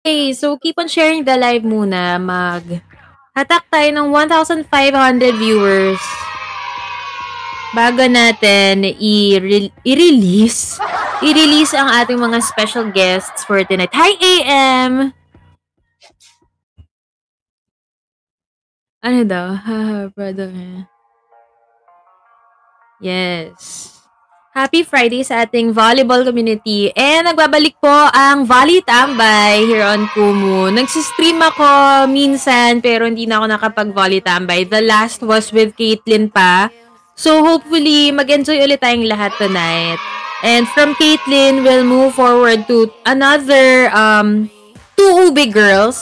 Okay, so keep on sharing the live muna. Hatak tayo ng 1,500 viewers bago natin i-release ang ating mga special guests for tonight. Hi, AM! Ano daw? Haha, brother. Yes. Happy Friday sa ating volleyball community. And nagbabalik po ang Volley Tambay here on Kumu. Nagsistream ako minsan pero hindi na ako nakapag-Volley Tambay. The last was with Caitlyn pa. So hopefully mag-enjoy ulit tayong lahat tonight. And from Caitlyn, we'll move forward to another two Ube girls.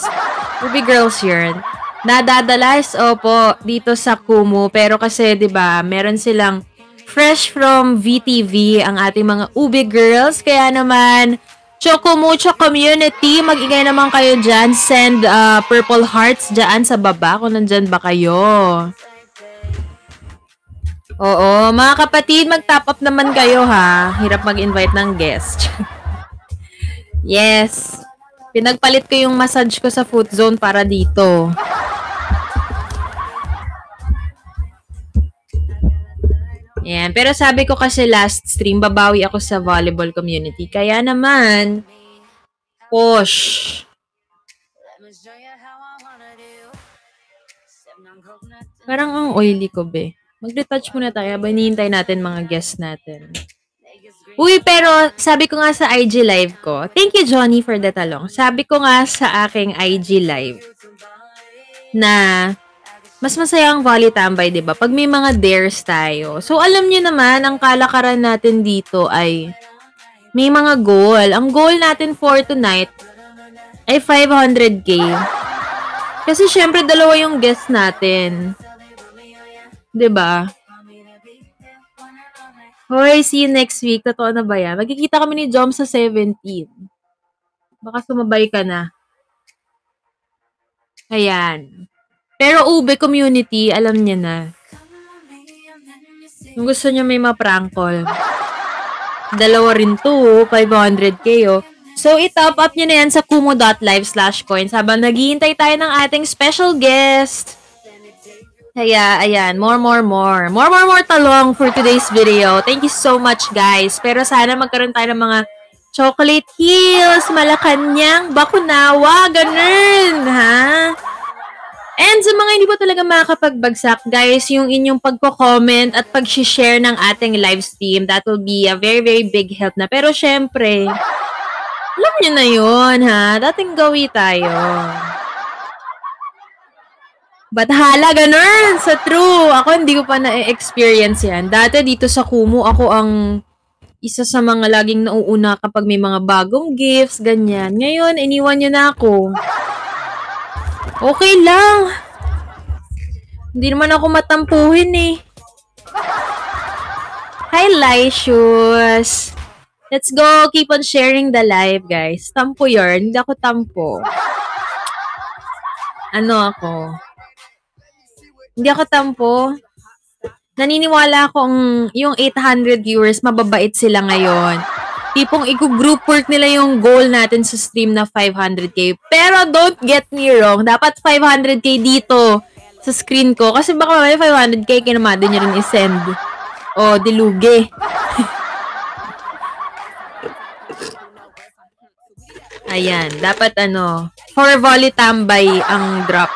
Ube girls yun. Nadadalas, opo, dito sa Kumu. Pero kasi, di ba, meron silang fresh from VTV ang ating mga Ube girls. Kaya naman, Chocomucho community, mag-ingay naman kayo dyan. Send purple hearts dyan sa baba kung nandyan ba kayo. Oo, mga kapatid, mag-top up naman kayo ha. Hirap mag-invite ng guest. Yes. Pinagpalit ko yung massage ko sa foot zone para dito. Yan. Pero sabi ko kasi last stream, babawi ako sa volleyball community. Kaya naman, push. Parang ang oily ko, be. Mag-retouch muna tayo habang hinihintay natin mga guests natin. Uy, pero sabi ko nga sa IG live ko, thank you, Johnny, for the talong. Sabi ko nga sa aking IG live na mas masaya ang Volley Tambay, di ba? Pag may mga dares tayo. So, alam niyo naman, ang kalakaran natin dito ay may mga goal. Ang goal natin for tonight ay 500k. Kasi, syempre, dalawa yung guest natin. Di ba? Hoy, see you next week. Totoo na ba yan? Magkikita kami ni Jom sa 17. Baka sumabay ka na. Ayan. Pero Ube community, alam niya na. Kung gusto niya may ma-prank call. Dalawa rin to, 500k oh. So, i-top up niyo na yan sa kumu.live/coins habang naghihintay tayo ng ating special guest. Kaya, ayan, more talong for today's video. Thank you so much, guys. Pero sana magkaroon tayo ng mga chocolate heels, Malacanang, Bakunawa, ganun, ha? And sa mga hindi po talaga makakapagbagsak, guys, yung inyong pagko-comment at pag-share ng ating live stream, that will be a very, very big help na. Pero syempre, alam nyo na yun, ha? Dating gawi tayo. Bathala, ganun! Sa true, ako hindi ko pa na-experience yan. Dati dito sa Kumu, ako ang isa sa mga laging nauuna kapag may mga bagong gifts, ganyan. Ngayon, iniwan nyo na ako. Okay lang. Hindi naman ako matampuhin eh. Hi, Lyshus. Let's go. Keep on sharing the live, guys. Tampo yun. Hindi ako tampo. Ano ako? Hindi ako tampo. Naniniwala akong yung 800 viewers, mababait sila ngayon. Tipong i-group work nila yung goal natin sa stream na 500k. Pero don't get me wrong, dapat 500k dito sa screen ko. Kasi baka may 500k, kinamado nyo rin i-send. O, diluge. Ayan, dapat for Volley Tambay ang drop.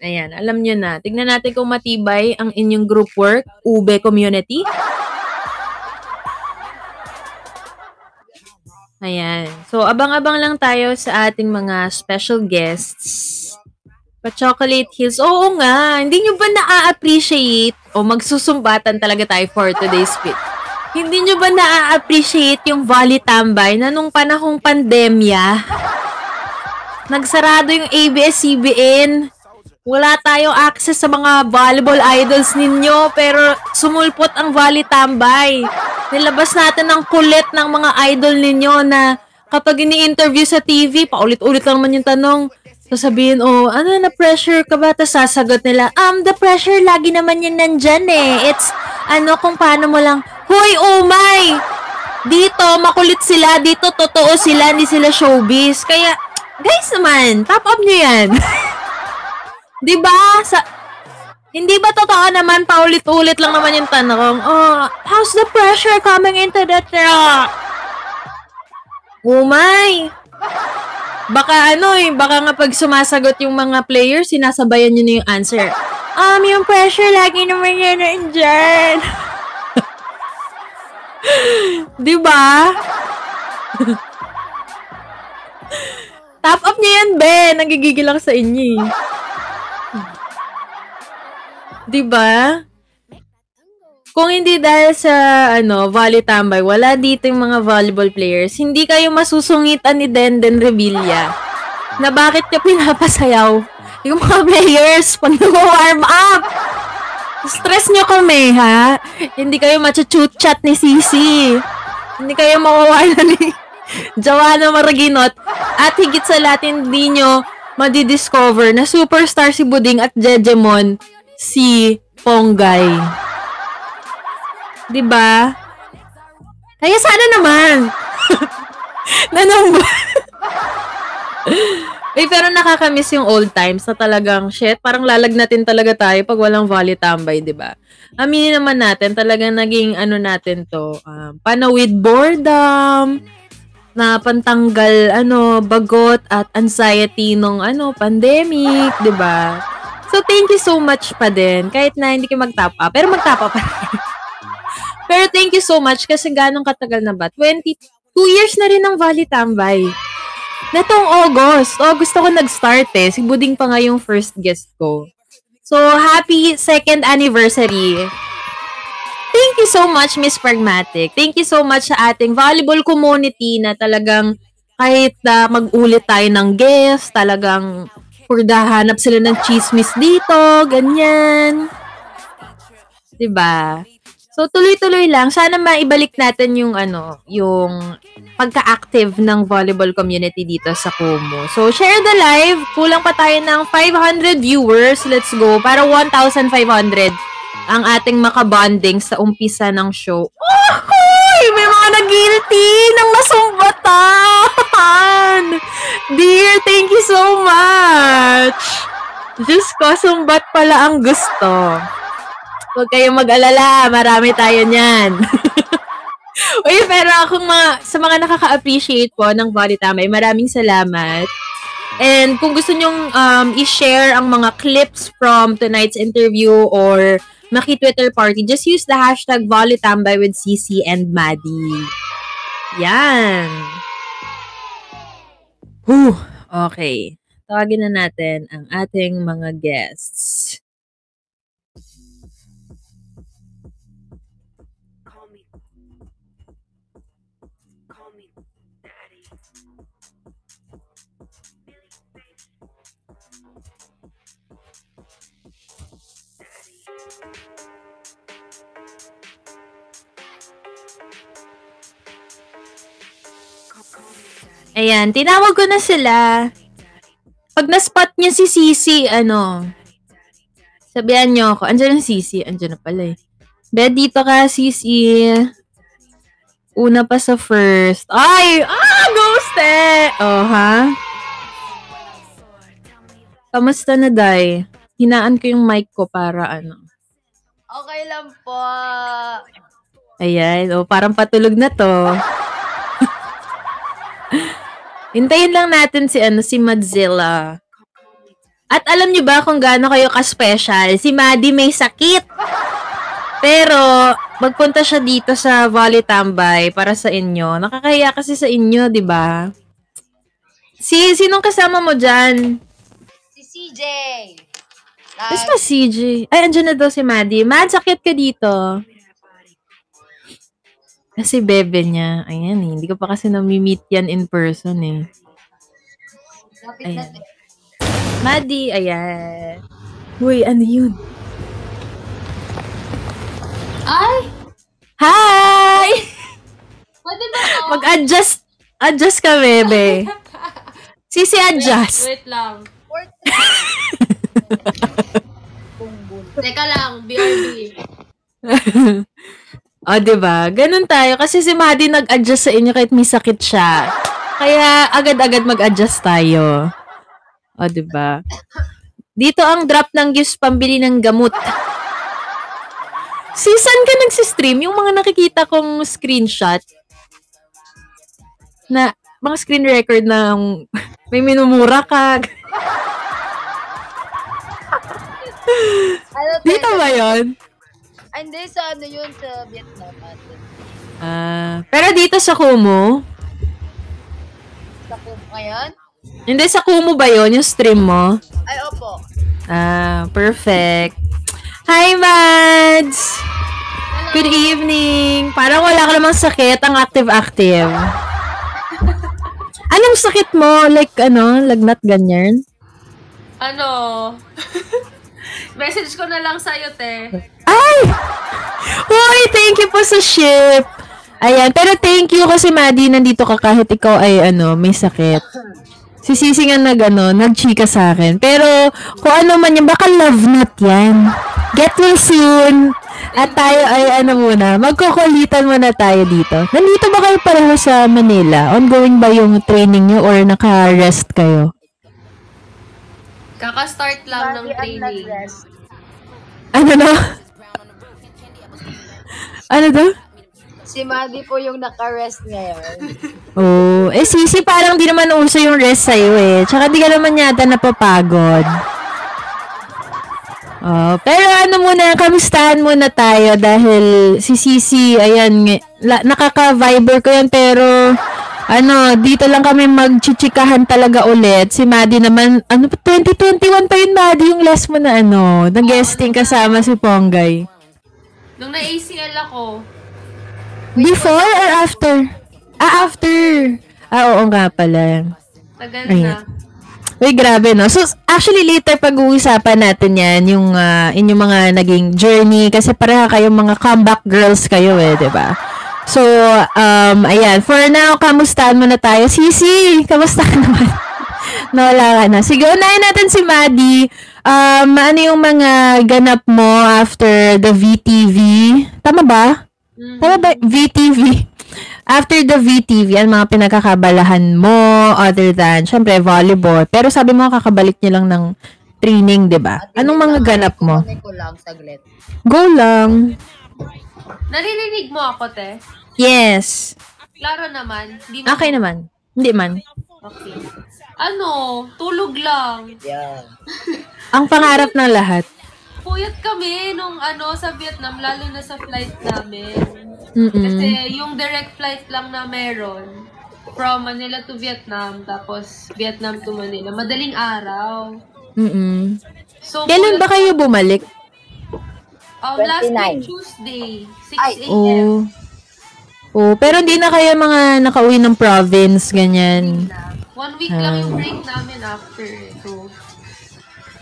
Ayan, alam nyo na. Tignan natin kung matibay ang inyong group work, Ube community. Ayan. So, abang-abang lang tayo sa ating mga special guests. Pa-chocolate heels. Oo nga. Hindi nyo ba na-appreciate o magsusumbatan talaga tayo for today's fit? Hindi nyo ba na-appreciate yung Volley Tambay na nung panahong pandemya? Nagsarado yung ABS-CBN. Wala tayong access sa mga volleyball idols ninyo, pero sumulpot ang Volley Tambay. Nilabas natin ang kulit ng mga idol ninyo na kapag ini-interview sa TV, paulit-ulit lang naman yung tanong. Sasabihin, na-pressure ka ba? Tapos sasagot nila, the pressure lagi naman yan nandyan eh. It's, kung paano mo lang, hoy, oh my! Dito, makulit sila. Dito, totoo sila. Hindi sila showbiz. Kaya, guys naman, top up nyo yan. Diba? Hindi ba totoo naman, paulit-ulit lang naman yung tanong, oh, how's the pressure coming into the truck? Oh my! Baka baka nga pag sumasagot yung mga players, sinasabayan nyo na yung answer. Yung pressure, lagi naman yan nandyan. Diba? Top up niya yan, Ben. Nagigigil ako sa inyo eh. Diba? Kung hindi dahil sa, volley tambay, wala dito yung mga volleyball players, hindi kayo masusungitan ni Denden Revilla na bakit ka pinapasayaw yung mga players pag nag-warm up. Stress nyo kami, ha? Hindi kayo machuchut-chat ni Sisi. Hindi kayo mawawala ni Joanna Maraginot. At higit sa lahat, hindi nyo madidiscover na superstar si Buding at Jejemon si Ponggay. Diba? Kaya sana naman. Pero nakakamiss yung old times na talagang, shit, parang lalagnatin talaga tayo pag walang volley tambay, diba? Aminin naman natin, talagang naging, natin to, panawid boredom, na pantanggal, bagot at anxiety nung, pandemic, diba? So, thank you so much pa din, kahit na hindi kayo magtapa, pero magtapa pa. Pero thank you so much kasi ganong katagal na ba? 22 years na rin ng volley tambay. Netong August ako nag-start eh. Si Buding pa nga yung first guest ko. So, happy second anniversary. Thank you so much, Miss Pragmatic. Thank you so much sa ating volleyball community na talagang kahit mag-ulit tayo ng guest, talagang hanap sila ng chismis dito, ganyan. Diba? So, tuloy-tuloy lang. Sana maibalik natin yung pagka-active ng volleyball community dito sa Kumu. So, share the live. Kulang pa tayo ng 500 viewers. Let's go. Para 1,500 ang ating makabonding sa umpisa ng show. Oh, may mga nag-guilty ng nasumbatan. Dear, thank you so much. Diyos ko, sumbat pala ang gusto. Huwag kayong mag-alala, marami tayo niyan. Uy, pero sa mga nakaka-appreciate po ng volley tambay, maraming salamat. And kung gusto nyong i-share ang mga clips from tonight's interview or maki-Twitter party, just use the hashtag volleytambay with CC and Maddie. Yan. Okay. Tawagin na natin ang ating mga guests. Ayan, tinawag ko na sila. Pag na-spot niya si Sisi, sabihan niyo ako. Andiyan ang Sisi. Andiyan na pala eh. Bed, dito ka, Sisi. Una pa sa first. Ay! Ghosted! Oh, ha? Kamusta na, Day? Hinaan ko yung mic ko para Okay lang po. Ayan. Parang patulog na to. Hintayin lang natin si Madzilla. At alam niyo ba kung gaano kayo ka-special? Si Maddie may sakit. Pero, magpunta siya dito sa volley tambay para sa inyo. Nakakahiya kasi sa inyo, di ba? Sinong kasama mo dyan? Si CJ. Mas pa CJ? Ay, andyan na daw si Maddie. Mad, sakit ka dito. Kasi bebe niya. Ayan eh. Hindi ko pa kasi nami-meet yan in person eh. Ayan. Maddie, ayan. Uy, ano yun? Ay! Hi! Pwede ba to? Adjust ka, bebe. Sisi, adjust. Wait lang. Teka lang, BRB. O, diba? Ganun tayo. Kasi si Maddie nag-adjust sa inyo kahit may sakit siya. Kaya agad-agad mag-adjust tayo. O, diba? Dito ang drop ng gifts pambili ng gamot. Saan ka nagsistream? Yung mga nakikita kong screenshot na mga screen record na may minumura ka. Dito ba yun? Hindi, sa ano yun, sa Vietnam natin. Pero dito sa Kumu? Sa Kumu ngayon? Hindi, sa Kumu ba yun? Yung stream mo? Ay, opo. Perfect. Hi, Mads! Hello. Good evening! Parang wala ka namang sakit, ang active-active. Anong sakit mo? Like, lagnat, ganyan? Message ko na lang sa'yo, te. Ay! Hoy, thank you po sa ship. Ayan, pero thank you kasi Maddie, nandito ka kahit ikaw ay may sakit. Si Sisi nga nagchika sa akin. Pero kung ano man yan, baka love not yan. Get well soon. At tayo ay muna, magkukulitan muna tayo dito. Nandito ba kayo pareho sa Manila? Ongoing ba yung training nyo or naka-rest kayo? Kaka-start lang ng training. Ano na? Ano daw? Si Maddie po yung naka-rest ngayon. Oh, Sisi, parang di naman uso yung rest sa'yo eh. Tsaka di ka naman yata napapagod. Oh, pero muna, kamustahan muna tayo dahil si Sisi, ayan, nakaka-viber ko yan pero dito lang kami magchichikahan talaga ulit. Si Maddie naman, 2021 pa yun, Maddie, yung last mo na nag-guesting kasama si Ponggay. Nung na-ACL ako. Before or after? After. Oo nga pala. Tagal Ayan. na. Uy, grabe, no? So, actually, later pag-uusapan natin yan, yung inyong mga naging journey, kasi pareha kayong mga comeback girls kayo diba? So, ayan. For now, kamustahan muna tayo. Sisi, kamusta ka naman? Nawala ka na. Sige, unahin natin si Maddie. Ano yung mga ganap mo after the VTV? Tama ba? Tama ba? VTV. After the VTV, ang mga pinagkakabalahan mo other than, syempre, volleyball. Pero sabi mo, kakabalik niyo lang ng training, di ba? Anong mga ganap mo? Ko lang, saglit. Go lang. Naririnig mo ako, te? Yes. Klaro naman. Okay naman. Hindi man. Okay. Tulog lang. Yeah. Ang pangarap ng lahat. Puyat kami nung sa Vietnam, lalo na sa flight namin. Kasi yung direct flight lang na meron, from Manila to Vietnam, tapos Vietnam to Manila, madaling araw. So, kailan ba kayo bumalik? Last week, Tuesday, 6 a.m. Oh, pero hindi na kayo mga nakauwi ng province, ganyan. 1 week lang yung break namin after.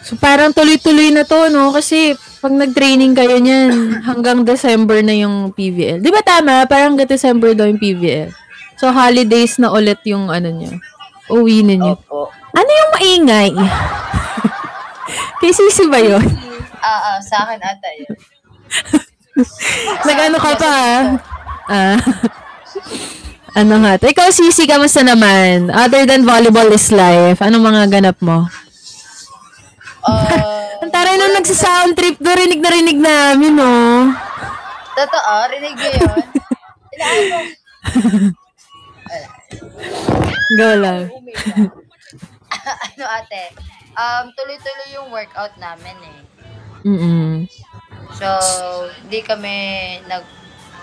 So, parang tuloy-tuloy na to, no? Kasi, pag nag-training kayo niyan, hanggang December na yung PVL. Di ba tama? Parang hanggang December daw yung PVL. So, holidays na ulit yung niya. Uwi ninyo. Opo. Ano yung maingay? Kay Sisi ba yun? Sa akin ata yun. Nag-ano ka pa, ano nga? Ikaw, Sisi, kamusta naman? Other than volleyball is life, anong mga ganap mo? Ang taray nung nagsa-sound trip do, rinig na rinig namin, no? Totoo, rinig mo yun? Ilaan mo. Go lang. Ate? Tuloy-tuloy yung workout namin eh. So,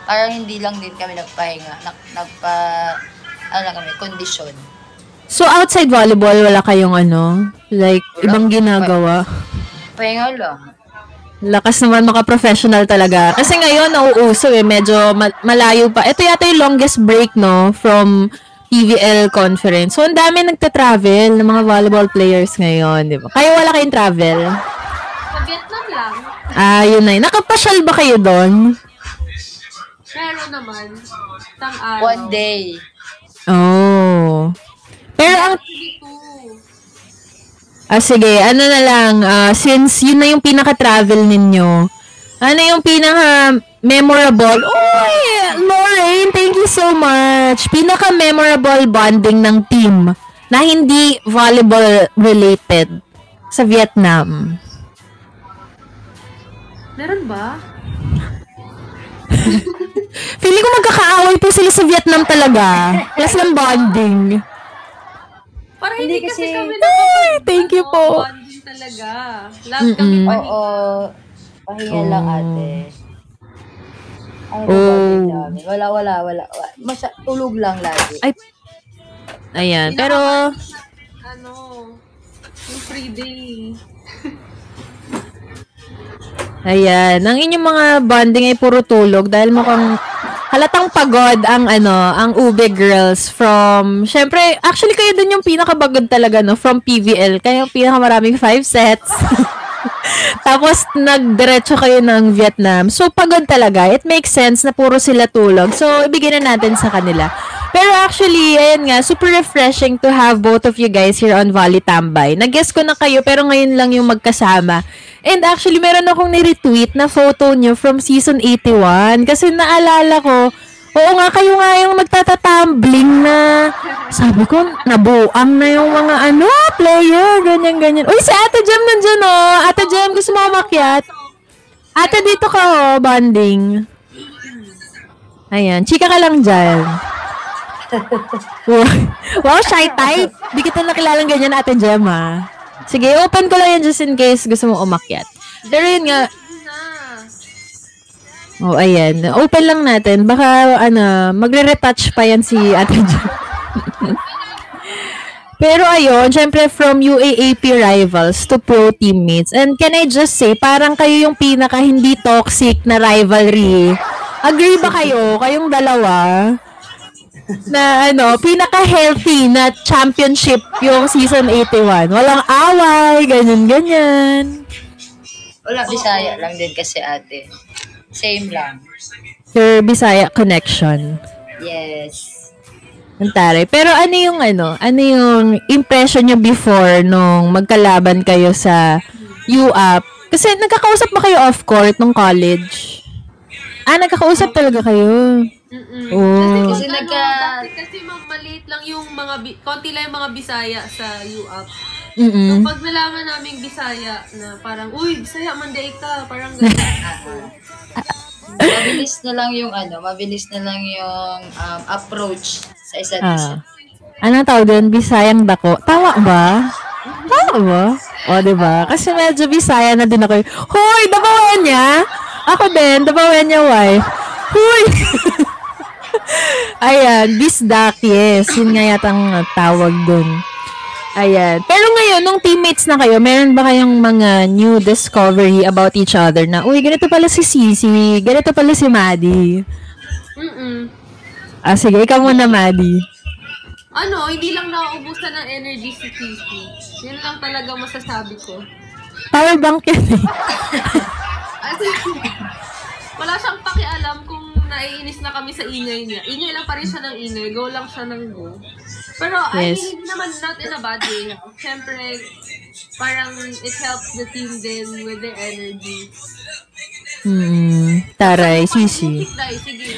parang hindi lang din kami nagpahinga. Kondisyon. So, outside volleyball, wala kayong like, ibang ginagawa? Pahinga lang. Lakas naman maka-professional talaga. Kasi ngayon, nauuso medyo malayo pa. Ito yata yung longest break, no? From PVL conference. So, ang dami nagta-travel ng mga volleyball players ngayon, di ba? Kayo wala kayong travel? Sa Vietnam lang. Yun na yun. Nakapasyal ba kayo doon? Pero naman, isang araw. 1 day. Oh. Pero sige, na lang, since yun na yung pinaka-travel ninyo, ano yung memorable. Uy, Lauren, thank you so much. Pinaka-memorable bonding ng team na hindi volleyball related sa Vietnam. Meron ba? Feeling ko magkakaaway po sila sa Vietnam talaga. Plus ng bonding. Para hindi kasi kami thank you po. Bonding talaga. Love kami pahinga. Oo. Pahinga lang ate. Ano ba bonding namin? Wala. Tulog lang lagi. Ay, ayan. Pero, yung free day. ayan. Ang inyong mga bonding ay puro tulog dahil mukhang halatang pagod ang Ube girls from, syempre, actually kayo din yung pinakabagod talaga, no? From PVL. Kayo yung pinakamaraming 5 sets. Tapos, nagdiretso kayo ng Vietnam. So, pagod talaga. It makes sense na puro sila tulog. So, ibigay na natin sa kanila. Pero actually, ayan nga, super refreshing to have both of you guys here on Volley Tambay. Nag-guess ko na kayo, pero ngayon lang yung magkasama. And actually, meron akong ni-retweet na photo nyo from season 81. Kasi naalala ko, oo nga, kayo nga yung nagtatatumbling na, sabi ko, nabuang na yung mga player, ganyan. Uy, si Ate Jem nandyan, oh. Ate Jem, gusto mo umakyat? Ate, dito ka, bonding. Ayan, chika ka lang dyan. Wow, shy type. Di kita nakilalang ganyan, Ate Jem, ha. Sige, open ko lang yan just in case gusto mo umakyat. Pero yun nga. Oh, ayan. Open lang natin. Baka, magre-retouch pa yan si Ate Jem. Pero ayun, syempre from UAAP rivals to pro teammates. And can I just say, parang kayo yung pinaka hindi toxic na rivalry. Agree ba kayo? Kayong dalawa? Na pinaka-healthy na championship yung season 81. Walang away, ganyan. Wala, Bisaya lang din kasi ate. Same lang. Your Bisaya connection. Yes. Antare. Pero ano yung impression nyo before nung magkalaban kayo sa UAP? Kasi nagkakausap ba kayo off-court nung college? Nagkakausap talaga kayo. Oh. Kasi maliit lang yung konti lang yung mga Bisaya sa UAP. So, pag nalaman namin Bisaya na parang, uy, Bisaya, Monday ka, parang gano'n. Mabilis na lang yung approach sa isa't isa. Anong tawag doon? Bisayang dako. Tama ba? O, diba? Kasi medyo Bisaya na din ako. Hoy, dabawan niya! Ako din, dabawan niya, wife. Hoy! Ayan, bisdak, yes. Yun nga yatang tawag dun. Ayan. Pero ngayon, nung teammates na kayo, meron ba kayong mga new discovery about each other na, uy, ganito pala si Sisi, ganito pala si Maddie? Sige, ikaw muna, Maddie. Hindi lang nakaubusan ng energy si Sisi. Yun lang talaga masasabi ko. Power bank yan eh. Wala siyang pakialam kung naiinis na kami sa ingay niya. Ingay lang pa rin siya ng ingay. Go lang siya ng go. Pero, yes. I mean, naman not in a bad way. Siyempre, parang it helps the team din with their energy. Taray, Sisi.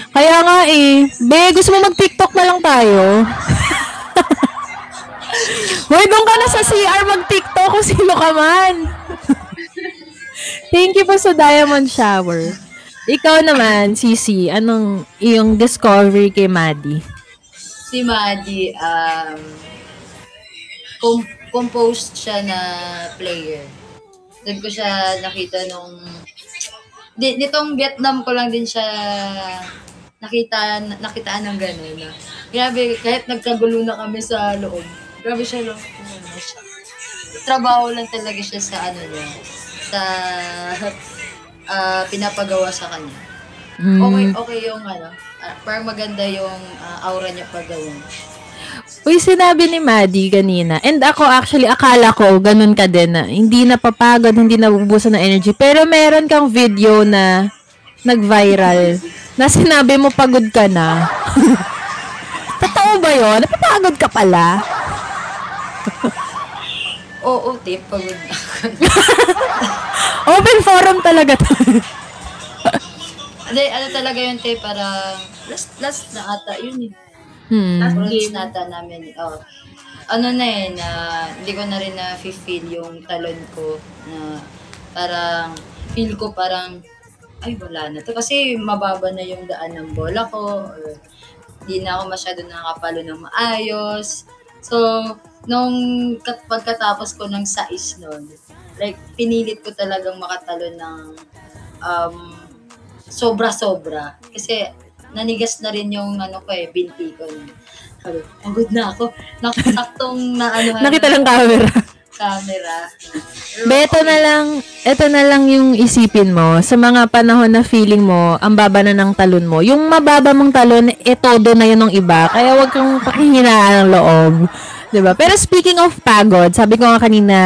Kaya nga eh. Be, gusto mo mag-TikTok na lang tayo? Hoy, doon ka na sa CR mag-TikTok kung sino ka man. Thank you po sa Diamond Shower. Ikaw naman, Sisi, anong iyong discovery kay Maddie? Si Maddie, composed siya na player. Doon ko siya nakita nitong Vietnam ko lang din siya nakitaan ng gano'n. Grabe, kahit nagkagulo na kami sa loob, grabe siya lang. Trabaho lang talaga siya sa sa pinapagawa sa kanya. Okay yung parang maganda yung aura niya paggawa. Uy, sinabi ni Maddie kanina, and ako actually, akala ko, ganun ka din na, hindi napapagod, hindi nabubusan ng energy, pero meron kang video na nag-viral, na sinabi mo pagod ka na. Totoo ba yun? Napapagod ka pala? Oo, pagod na. Open forum talaga to. Hindi, ano talaga yun, te, parang last na ata yun eh. Hmm. Last na ata namin. Oh. Ano na eh, na hindi ko na rin na-feel yung talon ko na parang feel ko parang ay wala na to kasi mababa na yung daan ng bola ko or hindi na ako masyado nakakapalo ng maayos. So, nung pagkatapos ko ng sais nun, like pinilit ko talagang makatalo ng sobra-sobra kasi nanigas na rin yung ano ko binti ko. Sabi, pagod na ako. Nakasaktong na ano. Nakita ng camera. Ito na lang yung isipin mo sa mga panahon na feeling mo ang baba na ng talon mo. Yung mababa mong talon, todo na yun ng iba. Kaya wag kang pakihinaan ng loob. 'Di ba? Pero speaking of pagod, sabi ko nga kanina,